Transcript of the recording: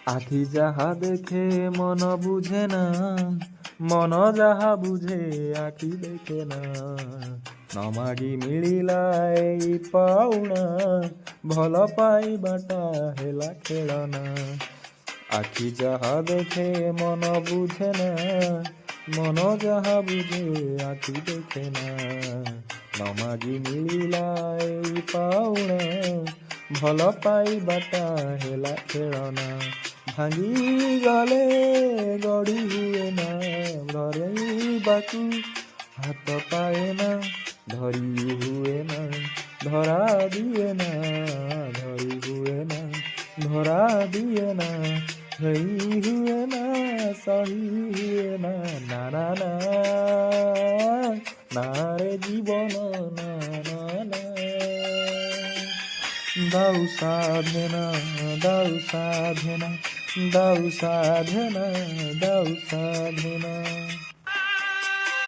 আখি যাহা দেখে মন বুঝে না, মন যাহা বুঝে আখি দেখে না। নমাগি ମିଳିଲା ଏଇ ପାଉଣା, ଭଲ ପାଇବାଟା ହେଲା ଖେଳନା। ଆଖି ଯାହା ଦେଖେ ମନ ବୁଝେ ନା, ମନ ଯାହା ବୁଝେ ଆଖି ଦେଖେ ନା। ନମାଗି ମିଳିଲା ଏଇ ପାଉଣା, ଭଲ ପାଇବାଟା ହେଲା ଖେଳନା। ଭାଙ୍ଗି ଗଲେ ଗଢ଼ି ହୁଏ ନା, ଧରେଇବାକୁ ହାତ ପାଏ ନା। ଧରି ହୁଏ ନା, ଧରା ଦିଏ ନା, ଧରି ହୁଏ ନା, ଧରା ଦିଏ ନା। ଧରି ହୁଏ ନା, ସହି ହୁଏ ନା। ନା ନା ନା, ନାରେ ଜୀବନ ନା ନା ନା। দাও সাধনা, দাও সাধনা, দাও সাধনা, দাও সাধনা।